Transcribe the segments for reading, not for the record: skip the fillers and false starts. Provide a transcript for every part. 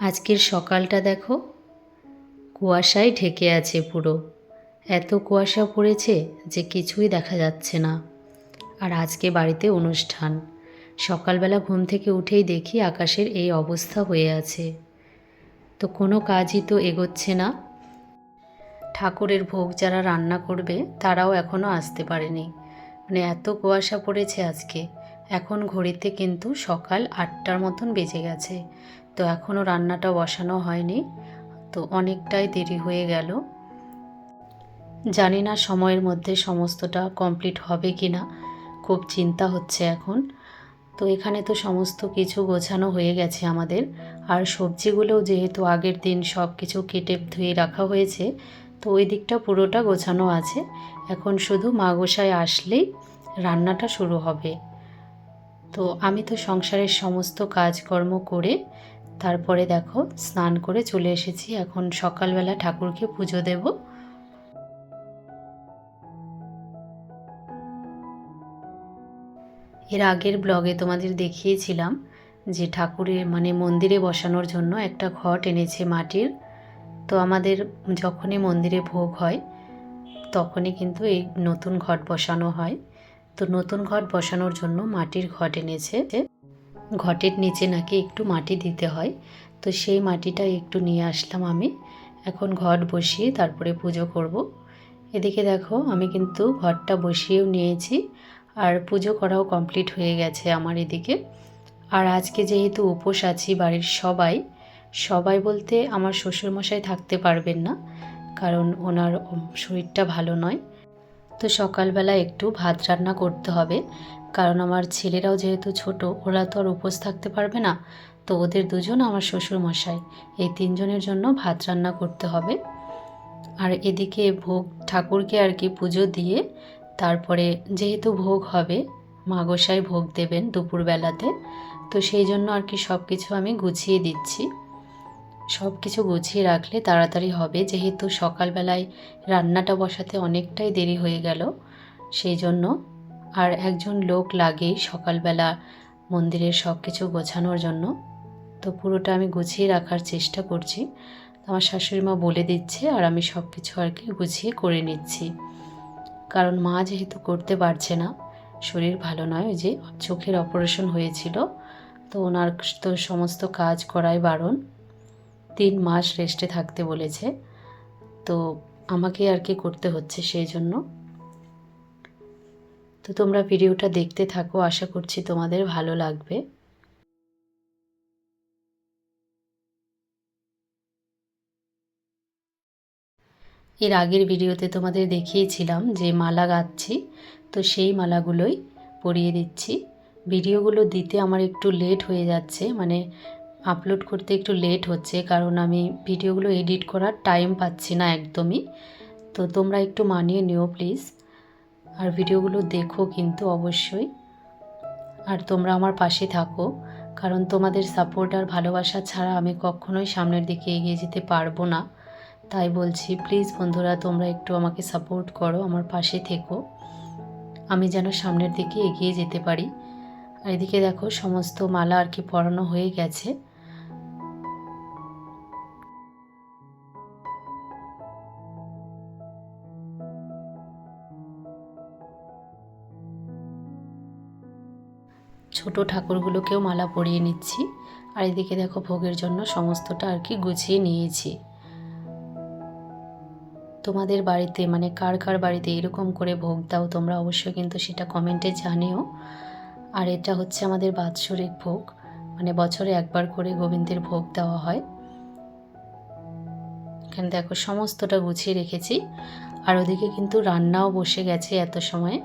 আজকের সকালটা দেখো, কুয়াশায় ঢেকে আছে পুরো। এত কুয়াশা পড়েছে যে কিছুই দেখা যাচ্ছে না। আর আজকে বাড়িতে অনুষ্ঠান। সকালবেলা ঘুম থেকে উঠেই দেখি আকাশের এই অবস্থা হয়ে আছে। তো কোনো কাজই তো এগোচ্ছে না। ঠাকুরের ভোগ যারা রান্না করবে তারাও এখনও আসতে পারেনি। মানে এত কুয়াশা পড়েছে আজকে। এখন ঘড়িতে কিন্তু সকাল 8টার মতন বেজে গেছে। তো এখনও রান্নাটা বসানো হয়নি। তো অনেকটাই দেরি হয়ে গেল। জানি না সময়ের মধ্যে সমস্তটা কমপ্লিট হবে কি না, খুব চিন্তা হচ্ছে এখন। তো এখানে তো সমস্ত কিছু গোছানো হয়ে গেছে আমাদের। আর সবজিগুলোও যেহেতু আগের দিন সব কিছু কেটে ধুয়ে রাখা হয়েছে, তো ওই দিকটা পুরোটা গোছানো আছে। এখন শুধু মা গোসাই আসলেই রান্নাটা শুরু হবে। তো আমি তো সংসারের সমস্ত কাজকর্ম করে তারপরে দেখো স্নান করে চলে এসেছি। এখন সকালবেলা ঠাকুরকে পুজো দেব। এর আগের ব্লগে তোমাদের দেখিয়েছিলাম যে ঠাকুরের মন্দিরে বসানোর জন্য একটা ঘট এনেছে মাটির। তো আমাদের যখনই মন্দিরে ভোগ হয় তখনই কিন্তু এই নতুন ঘট বসানো হয়। তো নতুন ঘট বসানোর জন্য মাটির ঘট এনেছে। ঘটের নিচে নাকি একটু মাটি দিতে হয়। তো সেই মাটিটা একটু নিয়ে আসলাম আমি। এখন ঘট বসিয়ে তারপরে পুজো করব। এদিকে দেখো আমি কিন্তু ঘটটা বসিয়েও নিয়েছি, আর পুজো করাও কমপ্লিট হয়ে গেছে আমার এদিকে। আর আজকে যেহেতু উপোস আছি, বাড়ির সবাই সবাই বলতে আমার শ্বশুরমশাই থাকতে পারবেন না, কারণ ওনার শরীরটা ভালো নয়। তো সকালবেলা একটু ভাত রান্না করতে হবে, কারণ আমার ছেলেরাও যেহেতু ছোট, ওরা তো আর উপোস থাকতে পারবে না। তো ওদের দুজন, আমার শ্বশুরমশাই, এই তিনজনের জন্য ভাত রান্না করতে হবে। আর এদিকে ভোগ ঠাকুরকে আর কি পুজো দিয়ে তারপরে যেহেতু ভোগ হবে, মা গোসাই ভোগ দেবেন দুপুরবেলাতে। তো সেই জন্য আর কি সব কিছু আমি গুছিয়ে দিচ্ছি। সব কিছু গুছিয়ে রাখলে তাড়াতাড়ি হবে, যেহেতু সকালবেলায় রান্নাটা বসাতে অনেকটাই দেরি হয়ে গেল সেই জন্য। আর একজন লোক লাগেই সকালবেলা মন্দিরের সব কিছু গোছানোর জন্য। তো পুরোটা আমি গুছিয়ে রাখার চেষ্টা করছি। আমার শাশুড়ি মা বলে দিচ্ছে আর আমি সব কিছু আর কি গুছিয়ে করে নিচ্ছি। কারণ মা যেহেতু করতে পারছে না, শরীর ভালো নয়, ওই যে চোখের অপারেশন হয়েছিল, তো ওনার তো সমস্ত কাজ করাই বারণ। 3 মাস রেস্টে থাকতে বলেছে। তো আমাকে আর কি করতে হচ্ছে সেই জন্য। তো তোমরা ভিডিওটা দেখতে থাকো, আশা করছি তোমাদের ভালো লাগবে। এর আগের ভিডিওতে তোমাদের দেখিয়েছিলাম যে মালা গাঁথছি, তো সেই মালাগুলোই পরিয়ে দিচ্ছি। ভিডিওগুলো দিতে আমার একটু লেট হয়ে যাচ্ছে, আপলোড করতে একটু লেট হচ্ছে, কারণ আমি ভিডিওগুলো এডিট করার টাইম পাচ্ছি না একদমই। তো তোমরা একটু মানিয়ে নিও প্লিজ। আর ভিডিওগুলো দেখো কিন্তু অবশ্যই। আর তোমরা আমার পাশে থাকো, কারণ তোমাদের সাপোর্ট আর ভালোবাসা ছাড়া আমি কখনোই সামনের দিকে এগিয়ে যেতে পারবো না। তাই বলছি, প্লিজ বন্ধুরা তোমরা একটু আমাকে সাপোর্ট করো, আমার পাশে থেকো, আমি যেন সামনের দিকে এগিয়ে যেতে পারি। আর এদিকে দেখো সমস্ত মালা আর কি পরানো হয়ে গেছে। ছোট ঠাকুরগুলোকেও মালা পরিয়ে নিচ্ছি। আর এদিকে দেখো ভোগের জন্য সমস্তটা আর কি গুছিয়ে নিয়েছি। তোমাদের বাড়িতে কার কার বাড়িতে এরকম করে ভোগ দাও তোমরা অবশ্যই কিন্তু সেটা কমেন্টে জানিও। আর এটা হচ্ছে আমাদের বাৎসরিক ভোগ, বছরে একবার করে গোবিন্দের ভোগ দেওয়া হয়। এখানে দেখো সমস্তটা গুছিয়ে রেখেছি। আর ওদিকে কিন্তু রান্নাও বসে গেছে এত সময়।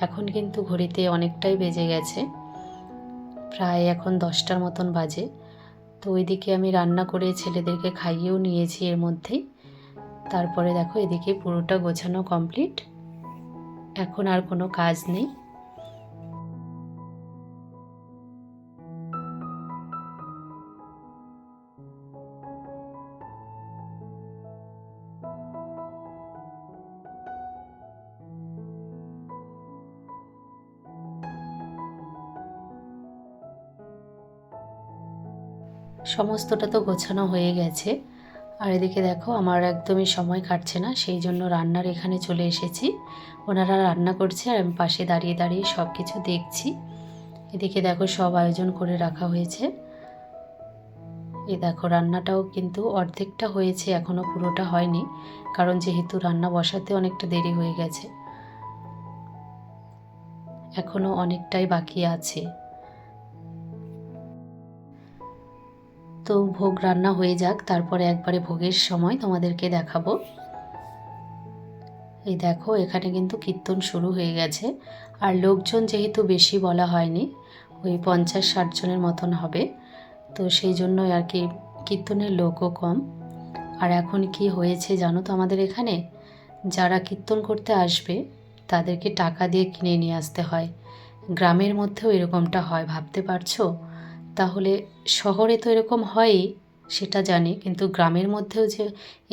এখন কিন্তু ঘড়িতে অনেকটাই বেজে গেছে, প্রায় এখন 10টার মতন বাজে। তো ওইদিকে আমি রান্না করে ছেলেদেরকে খাইয়েও নিয়েছি এর মধ্যেই। তারপরে দেখো এদিকে পুরোটা গোছানো কমপ্লিট, এখন আর কোনো কাজ নেই। সমস্তটা তো গোছানো হয়ে গেছে। আর এদিকে দেখো আমার একদমই সময় কাটছে না, সেই জন্য রান্নার এখানে চলে এসেছি। ওনারা রান্না করছে আর আমি পাশে দাঁড়িয়ে দাঁড়িয়ে সব কিছু দেখছি। এদিকে দেখো সব আয়োজন করে রাখা হয়েছে। এই দেখো রান্নাটাও কিন্তু অর্ধেকটা হয়েছে, এখনও পুরোটা হয়নি, কারণ যেহেতু রান্না বসাতে অনেকটা দেরি হয়ে গেছে, এখনও অনেকটাই বাকি আছে। তো ভোগ রান্না হয়ে যাক, তারপরে একবারে ভোগের সময় তোমাদেরকে দেখাবো। এই দেখো এখানে কিন্তু কীর্তন শুরু হয়ে গেছে। আর লোকজন যেহেতু বেশি বলা হয়নি, ওই 50-60 জনের মতন হবে, তো সেই জন্যই আর কি কীর্তনের লোকও কম। আর এখন কি হয়েছে জানো তো, আমাদের এখানে যারা কীর্তন করতে আসবে তাদেরকে টাকা দিয়ে কিনে নিয়ে আসতে হয়। গ্রামের মধ্যেও এরকমটা হয়, ভাবতে পারছো? তাহলে শহরে তো এরকম হয়ই, সেটা জানি, কিন্তু গ্রামের মধ্যেও যে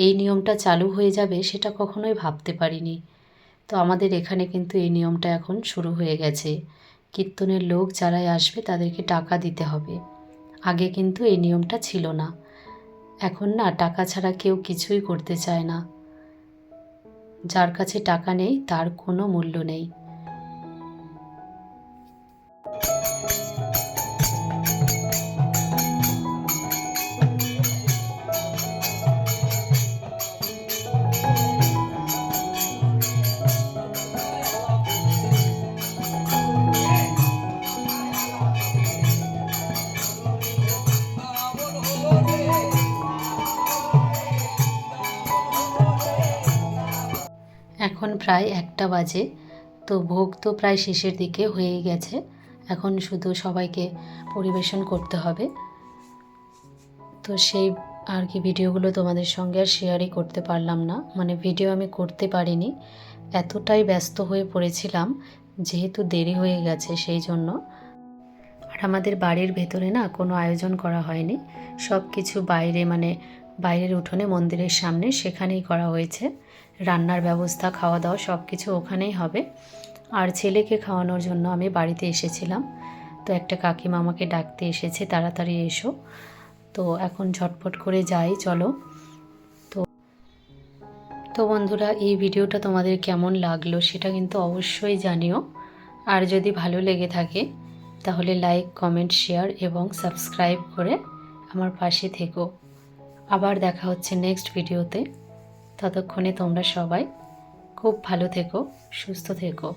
এই নিয়মটা চালু হয়ে যাবে সেটা কখনোই ভাবতে পারিনি। তো আমাদের এখানে কিন্তু এই নিয়মটা এখন শুরু হয়ে গেছে। কীর্তনের লোক যারাই আসবে তাদেরকে টাকা দিতে হবে। আগে কিন্তু এই নিয়মটা ছিল না। এখন না টাকা ছাড়া কেউ কিছুই করতে চায় না। যার কাছে টাকা নেই তার কোনো মূল্য নেই। এখন প্রায় 1টা বাজে। তো ভোগ তো প্রায় শেষের দিকে হয়ে গেছে, এখন শুধু সবাইকে পরিবেশন করতে হবে। তো সেই আর কি ভিডিওগুলো তোমাদের সঙ্গে আর শেয়ারই করতে পারলাম না, মানে ভিডিও আমি করতে পারিনি, এতটাই ব্যস্ত হয়ে পড়েছিলাম যেহেতু দেরি হয়ে গেছে সেই জন্য। আর আমাদের বাড়ির ভেতরে না কোনো আয়োজন করা হয়নি, সব কিছু বাইরে, মানে বাইরের উঠোনে মন্দিরের সামনে সেখানেই করা হয়েছে। রান্নার ব্যবস্থা, খাওয়া দাওয়া সব কিছু ওখানেই হবে। আর ছেলেকে খাওয়ানোর জন্য আমি বাড়িতে এসেছিলাম, তো একটা কাকিমা আমাকে ডাকতে এসেছে, তাড়াতাড়ি এসো। তো এখন ঝটপট করে যাই, চলো। তো তো বন্ধুরা, এই ভিডিওটা তোমাদের কেমন লাগলো সেটা কিন্তু অবশ্যই জানিও। আর যদি ভালো লেগে থাকে তাহলে লাইক, কমেন্ট, শেয়ার এবং সাবস্ক্রাইব করে আমার পাশে থেকো। আবার দেখা হচ্ছে নেক্সট ভিডিওতে। ততক্ষণে তোমরা সবাই খুব ভালো থেকো, সুস্থ থেকো।